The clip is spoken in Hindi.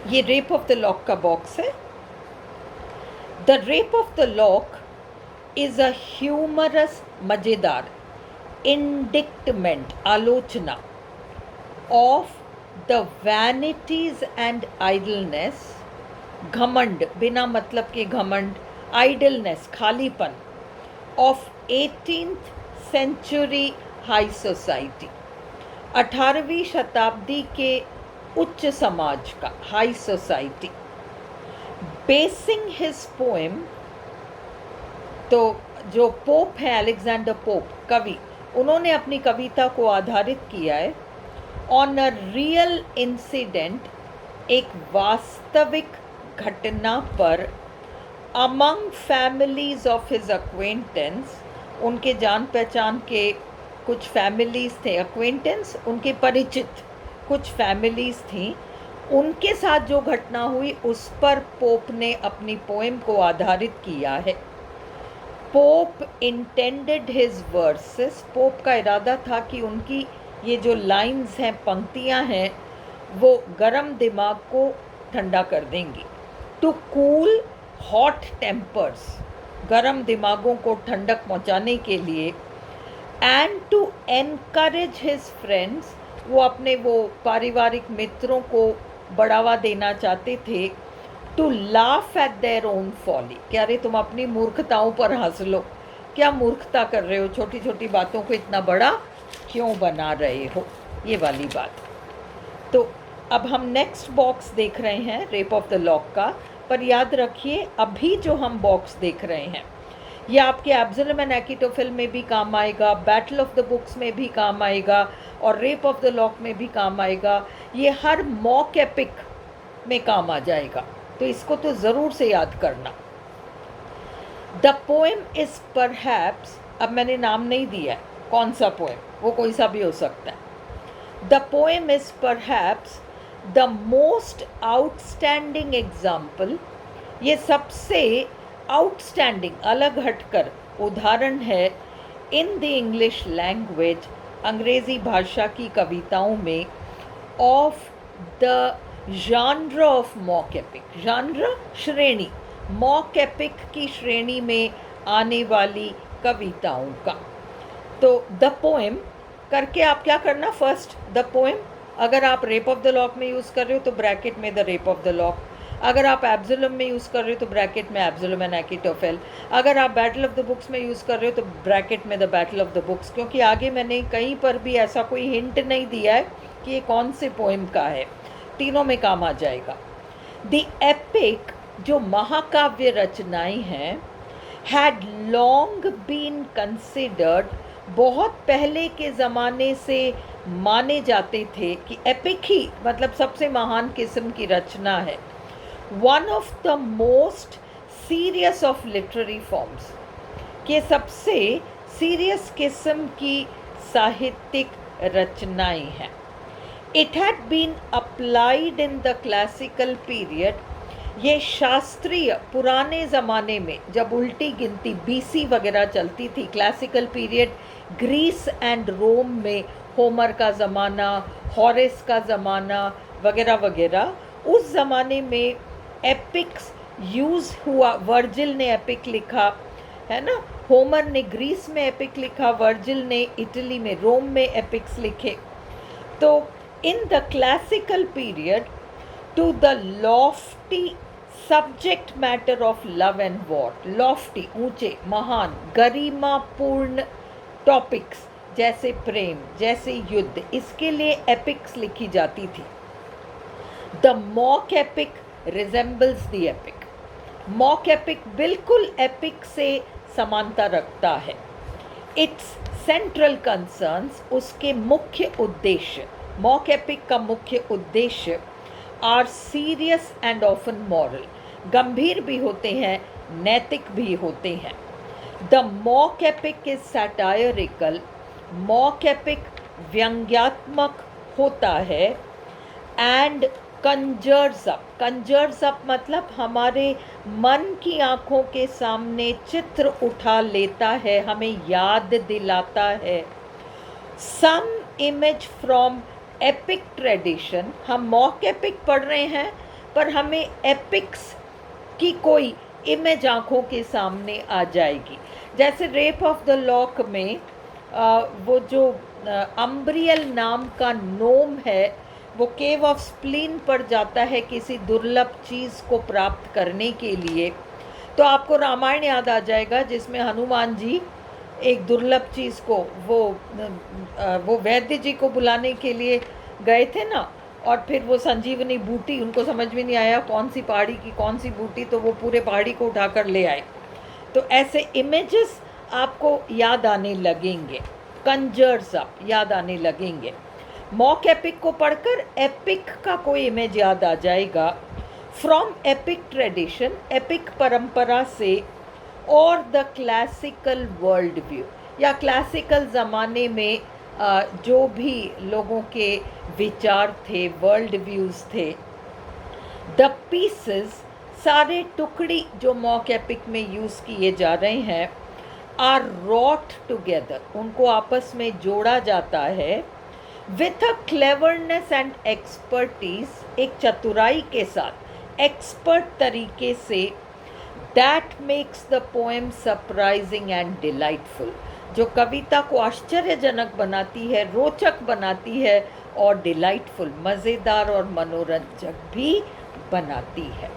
ये रेप ऑफ द लॉक का बॉक्स है। The rape of the lock is a humorous, मजेदार इंडिक्टमेंट, आलोचना of the vanities and idleness, घमंड, बिना मतलब के घमंड, आइडलनेस, खालीपन, of 18th century high society, 18वीं शताब्दी के उच्च समाज का, high society. Basing his poem, तो जो पोप है अलेक्जेंडर पोप, कवि, उन्होंने अपनी कविता को आधारित किया है ऑन अ रियल इंसिडेंट, एक वास्तविक घटना पर, among families of his acquaintance, उनके जान पहचान के कुछ फैमिलीज थे, अक्वेंटेंस उनके परिचित कुछ फैमिलीज थी, उनके साथ जो घटना हुई उस पर पोप ने अपनी पोएम को आधारित किया है। Pope intended his versus, pope का इरादा था कि उनकी ये जो लाइंस हैं, पंक्तियां हैं, वो गरम दिमाग को ठंडा कर देंगी। टू कूल हॉट टेम्पर्स, गरम दिमागों को ठंडक पहुंचाने के लिए। And to encourage his friends, वो अपने वो पारिवारिक मित्रों को बढ़ावा देना चाहते थे। To laugh at their own folly, कि अरे तुम अपनी मूर्खताओं पर हंस लो, क्या मूर्खता कर रहे हो, छोटी छोटी बातों को इतना बड़ा क्यों बना रहे हो, ये वाली बात। तो अब हम नेक्स्ट बॉक्स देख रहे हैं रेप ऑफ द लॉक का, पर याद रखिए अभी जो हम बॉक्स देख रहे हैं ये आपके एब्सलम एंड एकिटोफिल में भी काम आएगा, बैटल ऑफ द बुक्स में भी काम आएगा और रेप ऑफ द लॉक में भी काम आएगा। ये हर मॉक एपिक में काम आ जाएगा, तो इसको तो ज़रूर से याद करना। द पोएम इज परहैप्स, अब मैंने नाम नहीं दिया है कौन सा पोएम, वो कोई सा भी हो सकता है। The poem is perhaps the most outstanding example, ये सबसे आउटस्टैंडिंग, अलग हटकर उदाहरण है इन द इंग्लिश लैंग्वेज, अंग्रेजी भाषा की कविताओं में, of the genre of mock epic, genre श्रेणी, मॉक एपिक की श्रेणी में आने वाली कविताओं का। तो द पोएम करके आप क्या करना, फर्स्ट द पोएम, अगर आप रेप ऑफ द लॉक में यूज़ कर रहे हो तो ब्रैकेट में the rape of the lock, अगर आप एब्सलम में यूज़ कर रहे हो तो ब्रैकेट में एब्सलम एंड एकिटोफेल, अगर आप बैटल ऑफ द बुक्स में यूज़ कर रहे हो तो ब्रैकेट में the battle of the books, क्योंकि आगे मैंने कहीं पर भी ऐसा कोई हिंट नहीं दिया है कि ये कौन से पोएम का है, तीनों में काम आ जाएगा। द एपिक, जो महाकाव्य रचनाएं हैं, हैड लॉन्ग बीन कंसिडर्ड, बहुत पहले के ज़माने से माने जाते थे कि एपिक ही मतलब सबसे महान किस्म की रचना है। One of the most serious of literary forms, के सबसे सीरियस किस्म की साहित्यिक रचनाएं हैं। It had been applied in the classical period, ये शास्त्रीय पुराने ज़माने में जब उल्टी गिनती बीसी वगैरह चलती थी, क्लासिकल पीरियड ग्रीस एंड रोम में, होमर का ज़माना, हॉरेस का ज़माना वगैरह वगैरह, उस ज़माने में एपिक्स यूज़ हुआ। वर्जिल ने एपिक लिखा है ना, होमर ने ग्रीस में एपिक लिखा, वर्जिल ने इटली में, रोम में एपिक्स लिखे। तो in the classical period to the lofty subject matter of love and war, lofty ऊंचे, महान, गरिमापूर्ण टॉपिक्स जैसे प्रेम, जैसे युद्ध, इसके लिए एपिक्स लिखी जाती थी। The mock epic resembles the epic, mock epic बिल्कुल एपिक से समानता रखता है। इट्स सेंट्रल कंसर्न्स, उसके मुख्य उद्देश्य, मॉक एपिक का मुख्य उद्देश्य, are serious and often moral, गंभीर भी होते हैं, नैतिक भी होते हैं। The mock epic is satirical, mock epic व्यंग्यात्मक होता है। एंड कंजर्स अप मतलब हमारे मन की आंखों के सामने चित्र उठा लेता है, हमें याद दिलाता है। सम इमेज फ्रॉम एपिक ट्रेडिशन, हम मॉक एपिक पढ़ रहे हैं पर हमें एपिक्स की कोई इमेज आंखों के सामने आ जाएगी। जैसे रेप ऑफ द लॉक में वो जो अम्ब्रियल नाम का नोम है, वो केव ऑफ स्प्लीन पर जाता है किसी दुर्लभ चीज़ को प्राप्त करने के लिए। तो आपको रामायण याद आ जाएगा, जिसमें हनुमान जी एक दुर्लभ चीज़ को वो वैद्य जी को बुलाने के लिए गए थे ना, और फिर वो संजीवनी बूटी, उनको समझ में नहीं आया कौन सी पहाड़ी की कौन सी बूटी, तो वो पूरे पहाड़ी को उठाकर ले आए। तो ऐसे इमेजेस आपको याद आने लगेंगे, कंजर्स आप याद आने लगेंगे। मॉक एपिक को पढ़कर एपिक का कोई इमेज याद आ जाएगा। फ्रॉम एपिक ट्रेडिशन, एपिक परंपरा से, और द क्लासिकल वर्ल्ड व्यू, या क्लासिकल ज़माने में जो भी लोगों के विचार थे, वर्ल्ड व्यूज़ थे। द पीसेस, सारे टुकड़ी जो मॉक एपिक में यूज़ किए जा रहे हैं, आर रॉट टुगेदर, उनको आपस में जोड़ा जाता है, with a cleverness and expertise, एक चतुराई के साथ, एक्सपर्ट तरीके से, that makes the poem surprising and delightful, जो कविता को आश्चर्यजनक बनाती है, रोचक बनाती है, और डिलाइटफुल, मज़ेदार और मनोरंजक भी बनाती है।